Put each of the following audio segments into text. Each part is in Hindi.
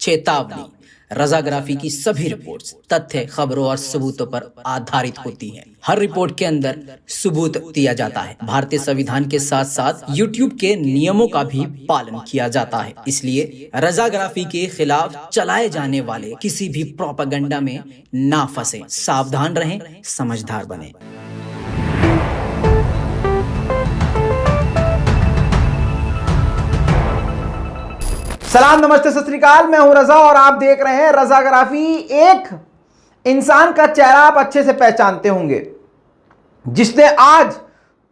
चेतावनी, रजाग्राफी की सभी रिपोर्ट्स तथ्य, खबरों और सबूतों पर आधारित होती हैं। हर रिपोर्ट के अंदर सबूत दिया जाता है। भारतीय संविधान के साथ साथ यूट्यूब के नियमों का भी पालन किया जाता है। इसलिए रजाग्राफी के खिलाफ चलाए जाने वाले किसी भी प्रोपेगेंडा में ना फंसे। सावधान रहें, समझदार बने। सलाम, नमस्ते, सत श्री अकाल। मैं हूं रजा और आप देख रहे हैं रजाग्राफी। एक इंसान का चेहरा आप अच्छे से पहचानते होंगे जिसने आज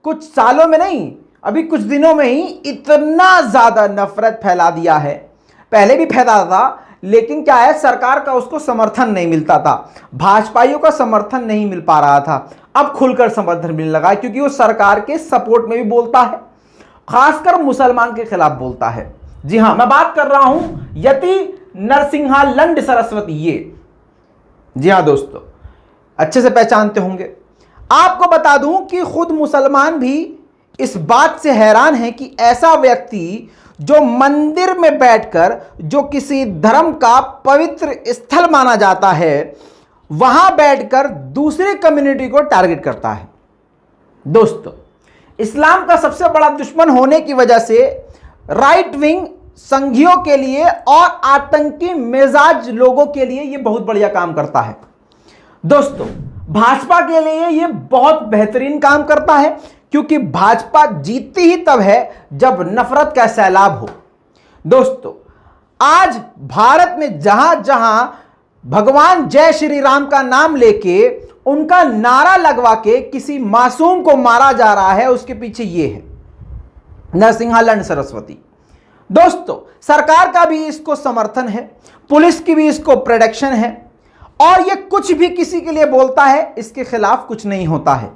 कुछ सालों में नहीं, अभी कुछ दिनों में ही इतना ज्यादा नफरत फैला दिया है। पहले भी फैला था, लेकिन क्या है, सरकार का उसको समर्थन नहीं मिलता था, भाजपाइयों का समर्थन नहीं मिल पा रहा था। अब खुलकर समर्थन मिलने लगा क्योंकि वो सरकार के सपोर्ट में भी बोलता है, खासकर मुसलमान के खिलाफ बोलता है। जी हां, मैं बात कर रहा हूं यति नरसिंहा लंड सरस्वती। ये जी हां दोस्तों, अच्छे से पहचानते होंगे। आपको बता दूं कि खुद मुसलमान भी इस बात से हैरान है कि ऐसा व्यक्ति जो मंदिर में बैठकर, जो किसी धर्म का पवित्र स्थल माना जाता है, वहां बैठकर दूसरी कम्युनिटी को टारगेट करता है। दोस्तों, इस्लाम का सबसे बड़ा दुश्मन होने की वजह से राइट विंग संघियों के लिए और आतंकी मिजाज लोगों के लिए यह बहुत बढ़िया काम करता है। दोस्तों, भाजपा के लिए यह बहुत बेहतरीन काम करता है क्योंकि भाजपा जीतती ही तब है जब नफरत का सैलाब हो। दोस्तों, आज भारत में जहां जहां भगवान जय श्री राम का नाम लेके, उनका नारा लगवा के किसी मासूम को मारा जा रहा है, उसके पीछे यह है नरसिंहा लंड सरस्वती। दोस्तों, सरकार का भी इसको समर्थन है, पुलिस की भी इसको प्रोटेक्शन है, और ये कुछ भी किसी के लिए बोलता है, इसके खिलाफ कुछ नहीं होता है।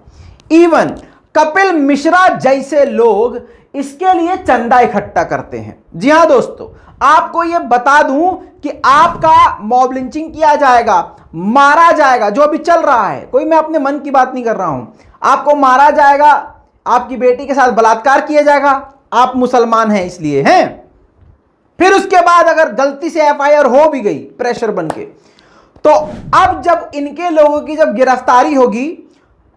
इवन कपिल मिश्रा जैसे लोग इसके लिए चंदा इकट्ठा करते हैं। जी हां दोस्तों, आपको यह बता दूं कि आपका मॉब लिंचिंग किया जाएगा, मारा जाएगा, जो अभी चल रहा है। कोई मैं अपने मन की बात नहीं कर रहा हूं। आपको मारा जाएगा, आपकी बेटी के साथ बलात्कार किया जाएगा, आप मुसलमान हैं इसलिए हैं। फिर उसके बाद अगर गलती से एफआईआर हो भी गई प्रेशर बनके, तो अब जब इनके लोगों की जब गिरफ्तारी होगी,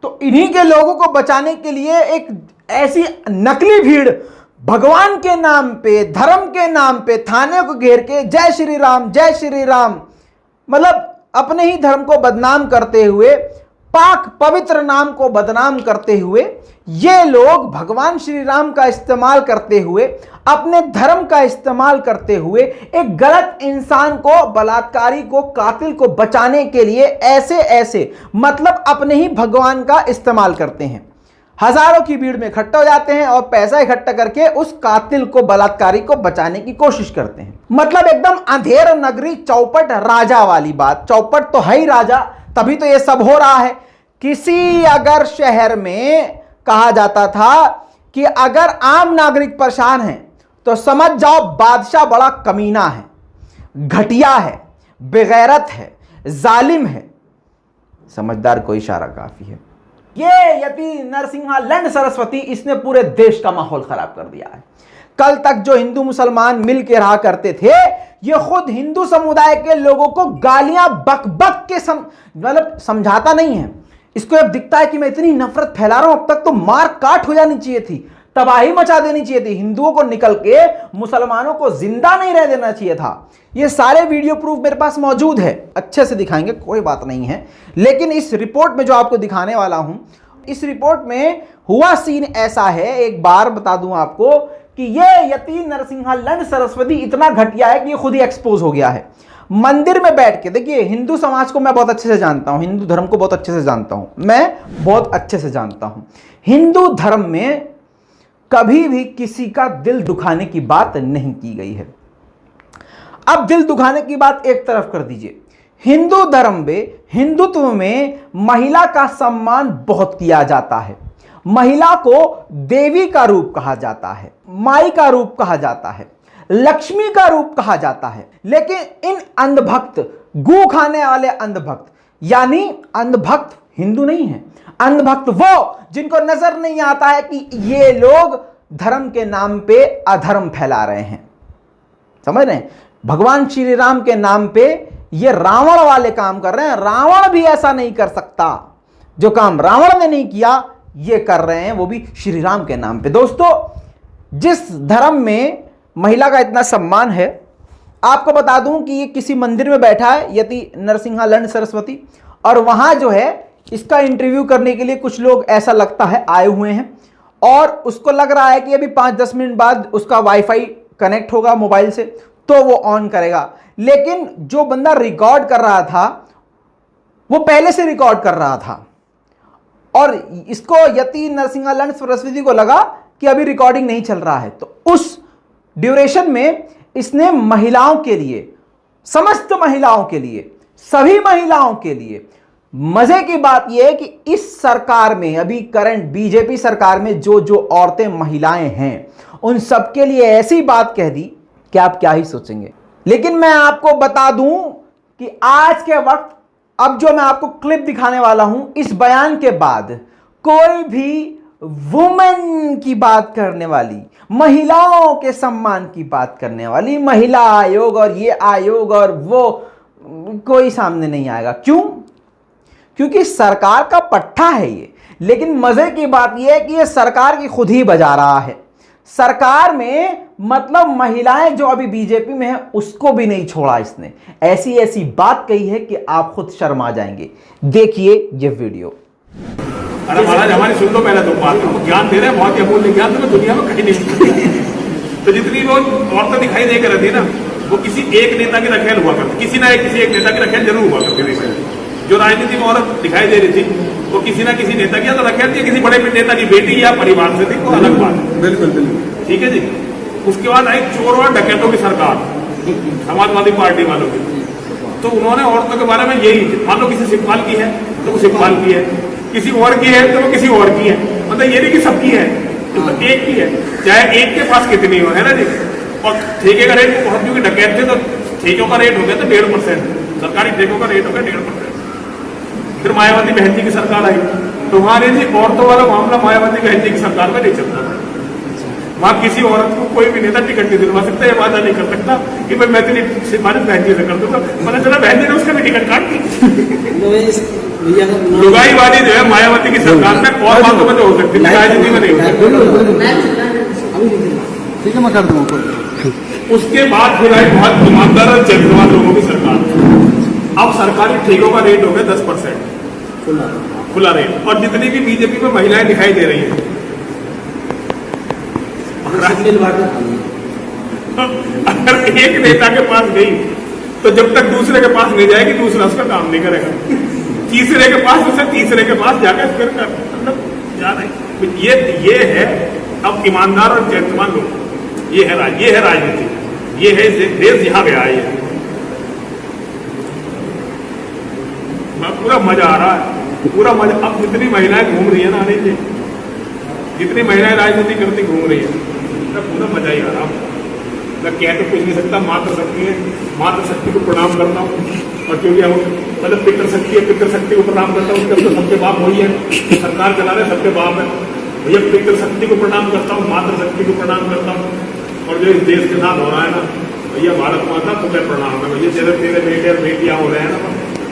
तो इन्हीं के लोगों को बचाने के लिए एक ऐसी नकली भीड़ भगवान के नाम पे, धर्म के नाम पे थाने को घेर के जय श्री राम, जय श्री राम, मतलब अपने ही धर्म को बदनाम करते हुए, पाक पवित्र नाम को बदनाम करते हुए, ये लोग भगवान श्री राम का इस्तेमाल करते हुए, अपने धर्म का इस्तेमाल करते हुए, एक गलत इंसान को, बलात्कारी को, कातिल को बचाने के लिए ऐसे मतलब अपने ही भगवान का इस्तेमाल करते हैं। हजारों की भीड़ में इकट्ठा हो जाते हैं और पैसा इकट्ठा करके उस कातिल को, बलात्कारी को बचाने की कोशिश करते हैं। मतलब एकदम अंधेर नगरी चौपट राजा वाली बात। चौपट तो है ही राजा, तभी तो ये सब हो रहा है। किसी अगर शहर में कहा जाता था कि अगर आम नागरिक परेशान है तो समझ जाओ बादशाह बड़ा कमीना है, घटिया है, बेगैरत है, जालिम है। समझदार को इशारा काफी है। ये यति नरसिंहा लंड सरस्वती, इसने पूरे देश का माहौल खराब कर दिया है। कल तक जो हिंदू मुसलमान मिल के रहा करते थे, ये खुद हिंदू समुदाय के लोगों को गालियां बक बक के मतलब समझाता नहीं है। इसको अब दिखता है कि मैं इतनी नफरत फैला रहा हूं, अब तक तो मार काट हो जानी चाहिए थी, तबाही मचा देनी चाहिए थी, हिंदुओं को निकल के मुसलमानों को जिंदा नहीं रह देना चाहिए था। ये सारे वीडियो प्रूफ मेरे पास मौजूद है, अच्छे से दिखाएंगे, कोई बात नहीं है। लेकिन इस रिपोर्ट में जो आपको दिखाने वाला हूं, इस रिपोर्ट में हुआ सीन ऐसा है, एक बार बता दूं आपको कि ये यति नरसिंहा लंड सरस्वती इतना घटिया है कि ये खुद ही एक्सपोज हो गया है। मंदिर में बैठ के, देखिए, हिंदू समाज को मैं बहुत अच्छे से जानता हूं, हिंदू धर्म को बहुत अच्छे से जानता हूं, मैं बहुत अच्छे से जानता हूं। हिंदू धर्म में कभी भी किसी का दिल दुखाने की बात नहीं की गई है। अब दिल दुखाने की बात एक तरफ कर दीजिए, हिंदू धर्म में, हिंदुत्व में महिला का सम्मान बहुत किया जाता है। महिला को देवी का रूप कहा जाता है, माई का रूप कहा जाता है, लक्ष्मी का रूप कहा जाता है। लेकिन इन अंधभक्त, गू खाने वाले अंधभक्त, यानी अंधभक्त हिंदू नहीं है, अंधभक्त वो जिनको नजर नहीं आता है कि ये लोग धर्म के नाम पे अधर्म फैला रहे हैं। समझ रहे हैं? भगवान श्री राम के नाम पे ये रावण वाले काम कर रहे हैं। रावण भी ऐसा नहीं कर सकता, जो काम रावण ने नहीं किया ये कर रहे हैं, वो भी श्री राम के नाम पे। दोस्तों, जिस धर्म में महिला का इतना सम्मान है, आपको बता दूं कि ये किसी मंदिर में बैठा है, यति नरसिंहालंड सरस्वती, और वहां जो है इसका इंटरव्यू करने के लिए कुछ लोग ऐसा लगता है आए हुए हैं, और उसको लग रहा है कि अभी 5-10 मिनट बाद उसका वाईफाई कनेक्ट होगा मोबाइल से तो वो ऑन करेगा। लेकिन जो बंदा रिकॉर्ड कर रहा था वो पहले से रिकॉर्ड कर रहा था, और इसको यति नरसिंहालंड सरस्वती को लगा कि अभी रिकॉर्डिंग नहीं चल रहा है, तो उस ड्यूरेशन में इसने महिलाओं के लिए, समस्त महिलाओं के लिए, सभी महिलाओं के लिए, मजे की बात यह है कि इस सरकार में, अभी करंट बीजेपी सरकार में जो जो औरतें महिलाएं हैं उन सबके लिए ऐसी बात कह दी कि आप क्या ही सोचेंगे। लेकिन मैं आपको बता दूं कि आज के वक्त, अब जो मैं आपको क्लिप दिखाने वाला हूं, इस बयान के बाद कोई भी वुमेन की बात करने वाली, महिलाओं के सम्मान की बात करने वाली, महिला आयोग और ये आयोग और वो, कोई सामने नहीं आएगा। क्यों? क्योंकि सरकार का पट्टा है ये। लेकिन मजे की बात यह है कि ये सरकार की खुद ही बजा रहा है। सरकार में मतलब महिलाएं जो अभी बीजेपी में है उसको भी नहीं छोड़ा इसने। ऐसी ऐसी बात कही है कि आप खुद शर्मा जाएंगे। देखिए ये वीडियो। अरे महाराज, हमारी सुन लो पहले तो बात, हम ज्ञान दे रहे हैं, बहुत अमूल्य ज्ञान तुम्हें दुनिया में कहीं नहीं। तो जितनी वो औरतें दिखाई दे कर रहती है ना, वो किसी एक नेता की रखेल हुआ करती, किसी एक नेता की रखेल जरूर हुआ करती थी। जो राजनीति में औरत दिखाई दे रही थी वो किसी ना किसी नेता की तो रखेल थी, किसी बड़े नेता की बेटी या परिवार से थी, वो अलग बात है। बिल्कुल बिल्कुल ठीक है जी। उसके बाद आई चोर और डकैतों की सरकार, समाजवादी पार्टी वालों की। तो उन्होंने औरतों के बारे में यही, मान लो किसी सिखपाल की है तो वो सिखपाल की है, किसी और की है तो वो किसी और की है, मतलब ये नहीं कि सबकी है, तो एक की है, चाहे एक के पास कितनी हो, है ना जी। और ठेके का रेट बहुत, क्योंकि डकैत थे तो ठेकों का रेट हो गया था 1.5%, सरकारी ठेकों का रेट हो गया 1.5%। फिर मायावती बहन जी की सरकार आई तो वहां जी औरतों वाला मामला मायावती बहन जी की सरकार में नहीं चलता था। वहां किसी औरत को कोई भी नेता टिकट नहीं दिलवा सकता, ये वादा नहीं कर सकता कि भाई मैं तेरी सिफारिश बहन जी से कर दूंगा, पता चला बहन जी ने उसका भी टिकट काट दी। लुगाईवादी जो है मायावती की सरकार में और बातों में तो हो सकती है, राजनीति में नहीं हो सकती। ठीक है, मैं कर दूंगा। उसके बाद फिर आई बहुत ईमानदार और चरित्रवान लोगों की सरकार। अब सरकारी ठेकों का रेट हो गया 10% खुला रेट, और जितनी भी बीजेपी में महिलाएं दिखाई दे रही हैं, अगर एक नेता के पास गई तो जब तक दूसरे के पास नहीं जाएगी दूसरा उसका काम नहीं करेगा, तीसरे के पास, उसे तीसरे के पास जाकर फिर मतलब जा रहे। ये है अब ईमानदार और चरित्रवान लोग, ये है राजनीति, ये है देश यहाँ गया है। पूरा मजा आ रहा है, पूरा मजा। अब जितनी महिलाएं घूम रही है ना, नहीं जितनी महिलाएं राजनीति करती घूम रही है, तब पूरा मजा ही आ रहा है। मैं कह तो कुछ नहीं सकता, मातृशक्ति है, मातृशक्ति को प्रणाम करता हूँ। और क्योंकि हम मतलब पितृशक्ति है, पितृशक्ति को प्रणाम करता हूँ, तो सबके बाप वही है, सरकार चला रहे सबके बाप है भैया। पितृशक्ति को प्रणाम करता हूँ, मातृशक्ति को प्रणाम करता हूँ। और जो इस देश के साथ हो रहा है ना भैया, भारत माता तुम्हें प्रणाम है भैया। तेरे बेटे और बेटियां हो रहे हैं ना,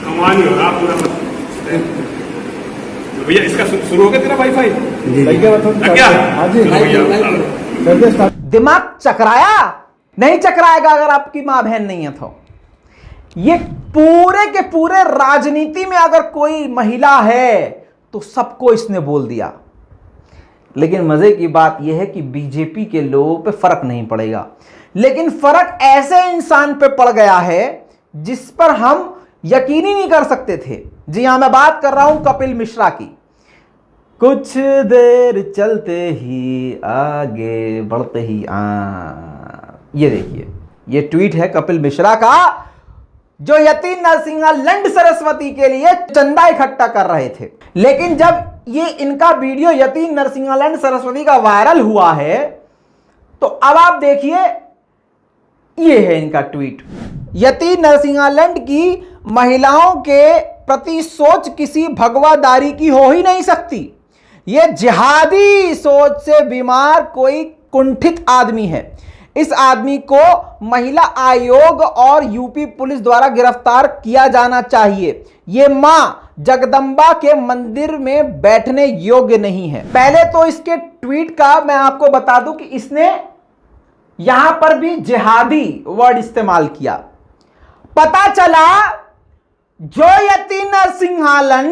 कमाल ही हो रहा पूरा। भैया इसका शुरू हो गया तेरा वाईफाई? दिमाग चकराया? नहीं चकराएगा अगर आपकी मां बहन नहीं है तो। ये पूरे के पूरे राजनीति में अगर कोई महिला है तो सबको इसने बोल दिया। लेकिन मजे की बात यह है कि बीजेपी के लोगों पे फर्क नहीं पड़ेगा, लेकिन फर्क ऐसे इंसान पे पड़ गया है जिस पर हम यकीन ही नहीं कर सकते थे। जी हां, मैं बात कर रहा हूं कपिल मिश्रा की। कुछ देर चलते ही आगे बढ़ते ही ये देखिए, ये ट्वीट है कपिल मिश्रा का, जो यति नरसिंहालंड सरस्वती के लिए चंदा इकट्ठा कर रहे थे। लेकिन जब ये इनका वीडियो यति नरसिंहालंड सरस्वती का वायरल हुआ है तो अब आप देखिए, ये है इनका ट्वीट। यति नरसिंहालंड की महिलाओं के प्रति सोच किसी भगवादारी की हो ही नहीं सकती। ये जिहादी सोच से बीमार कोई कुंठित आदमी है। इस आदमी को महिला आयोग और यूपी पुलिस द्वारा गिरफ्तार किया जाना चाहिए। यह मां जगदंबा के मंदिर में बैठने योग्य नहीं है। पहले तो इसके ट्वीट का मैं आपको बता दूं कि इसने यहां पर भी जिहादी वर्ड इस्तेमाल किया। पता चला जयोयती नरसिंहालन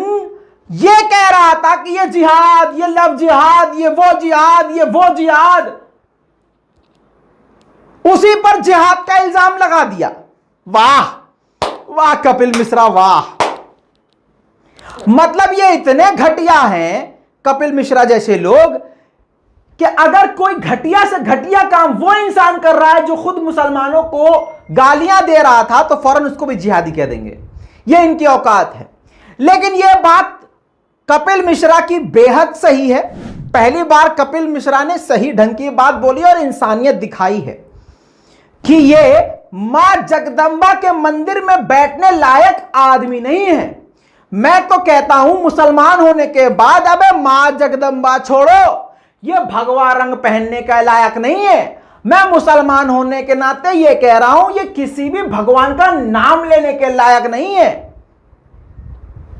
ये कह रहा था कि ये जिहाद, ये लव जिहाद, ये वो जिहाद, ये वो जिहाद, उसी पर जिहाद का इल्जाम लगा दिया। वाह वाह कपिल मिश्रा वाह। मतलब ये इतने घटिया हैं कपिल मिश्रा जैसे लोग कि अगर कोई घटिया से घटिया काम वो इंसान कर रहा है जो खुद मुसलमानों को गालियां दे रहा था तो फौरन उसको भी जिहादी कह देंगे। ये इनकी औकात है। लेकिन यह बात कपिल मिश्रा की बेहद सही है। पहली बार कपिल मिश्रा ने सही ढंग की बात बोली और इंसानियत दिखाई है कि यह मां जगदंबा के मंदिर में बैठने लायक आदमी नहीं है। मैं तो कहता हूं मुसलमान होने के बाद अबे मां जगदंबा छोड़ो, यह भगवा रंग पहनने का लायक नहीं है। मैं मुसलमान होने के नाते यह कह रहा हूं, यह किसी भी भगवान का नाम लेने के लायक नहीं है।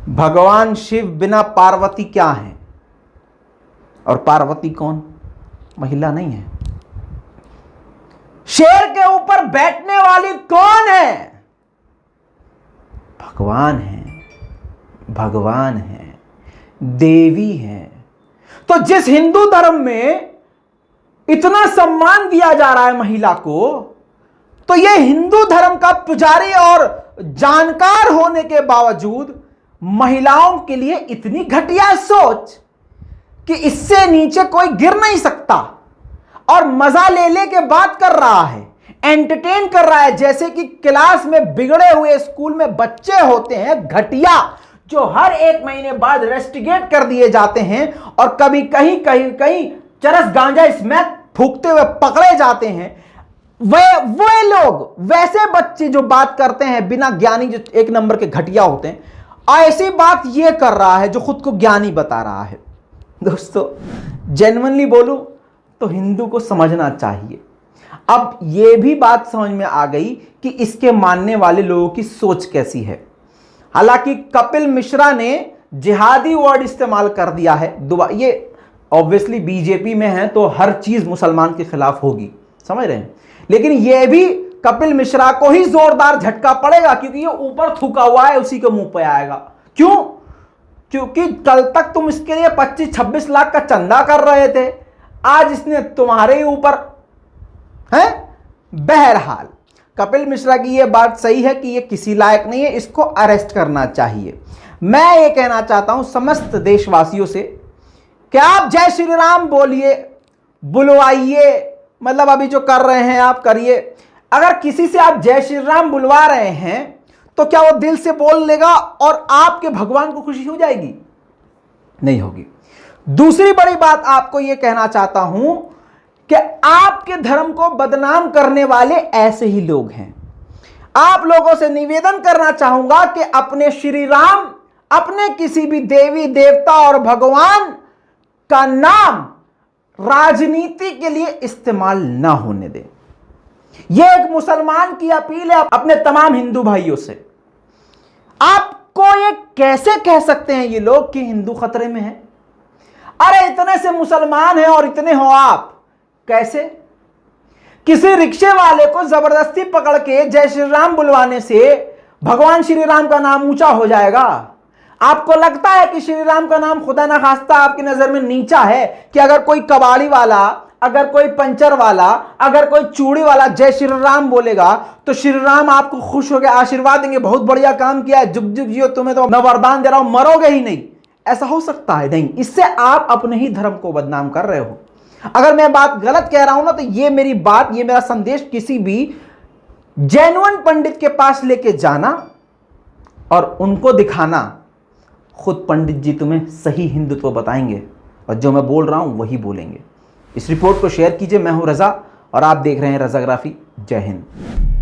भगवान शिव बिना पार्वती क्या है? और पार्वती कौन? महिला नहीं है। शेर के ऊपर बैठने वाली कौन है? भगवान है, भगवान है, देवी है। तो जिस हिंदू धर्म में इतना सम्मान दिया जा रहा है महिला को, तो यह हिंदू धर्म का पुजारी और जानकार होने के बावजूद महिलाओं के लिए इतनी घटिया सोच कि इससे नीचे कोई गिर नहीं सकता, और मजा ले के बात कर रहा है, एंटरटेन कर रहा है, जैसे कि क्लास में बिगड़े हुए स्कूल में बच्चे होते हैं घटिया, जो हर एक महीने बाद रेस्टिगेट कर दिए जाते हैं और कभी कहीं चरस गांजा स्मैक फूकते हुए पकड़े जाते हैं। वे लोग, वैसे बच्चे जो बात करते हैं बिना ज्ञानी, जो एक नंबर के घटिया होते हैं, ऐसी बात ये कर रहा है जो खुद को ज्ञानी बता रहा है। दोस्तों जेन्युइनली बोलूं तो हिंदू को समझना चाहिए। अब ये भी बात समझ में आ गई कि इसके मानने वाले लोगों की सोच कैसी है। हालांकि कपिल मिश्रा ने जिहादी वर्ड इस्तेमाल कर दिया है। ये ऑब्वियसली बीजेपी में है तो हर चीज मुसलमान के खिलाफ होगी, समझ रहे हैं। लेकिन यह भी कपिल मिश्रा को ही जोरदार झटका पड़ेगा, क्योंकि ये ऊपर थूका हुआ है, उसी के मुंह पे आएगा। क्यों? क्योंकि कल तक तुम इसके लिए 25-26 लाख का चंदा कर रहे थे, आज इसने तुम्हारे ऊपर है। बहरहाल कपिल मिश्रा की यह बात सही है कि यह किसी लायक नहीं है, इसको अरेस्ट करना चाहिए। मैं ये कहना चाहता हूं समस्त देशवासियों से कि आप जय श्री राम बोलिए, बुलवाइए, मतलब अभी जो कर रहे हैं आप करिए। अगर किसी से आप जय श्री राम बुलवा रहे हैं तो क्या वो दिल से बोल लेगा और आपके भगवान को खुशी हो जाएगी? नहीं होगी। दूसरी बड़ी बात आपको यह कहना चाहता हूं कि आपके धर्म को बदनाम करने वाले ऐसे ही लोग हैं। आप लोगों से निवेदन करना चाहूंगा कि अपने श्री राम, अपने किसी भी देवी देवता और भगवान का नाम राजनीति के लिए इस्तेमाल ना होने दें। यह एक मुसलमान की अपील है अपने तमाम हिंदू भाइयों से। आपको ये कैसे कह सकते हैं ये लोग कि हिंदू खतरे में है? अरे इतने से मुसलमान हैं और इतने हो आप, कैसे? किसी रिक्शे वाले को जबरदस्ती पकड़ के जय श्री राम बुलवाने से भगवान श्री राम का नाम ऊंचा हो जाएगा? आपको लगता है कि श्री राम का नाम खुदा ना खास्ता आपकी नजर में नीचा है कि अगर कोई कबाड़ी वाला, अगर कोई पंचर वाला, अगर कोई चूड़ी वाला जय श्री राम बोलेगा तो श्री राम आपको खुश होकर आशीर्वाद देंगे, बहुत बढ़िया काम किया है, जुग जुग जियो, तुम्हें तो मैं वरदान दे रहा हूं, मरोगे ही नहीं? ऐसा हो सकता है? नहीं। इससे आप अपने ही धर्म को बदनाम कर रहे हो। अगर मैं बात गलत कह रहा हूं ना तो ये मेरी बात, ये मेरा संदेश किसी भी जेन्युइन पंडित के पास लेके जाना और उनको दिखाना। खुद पंडित जी तुम्हें सही हिंदुत्व बताएंगे और जो मैं बोल रहा हूं वही बोलेंगे। इस रिपोर्ट को शेयर कीजिए। मैं हूं रजा और आप देख रहे हैं रजाग्राफी। जय हिंद।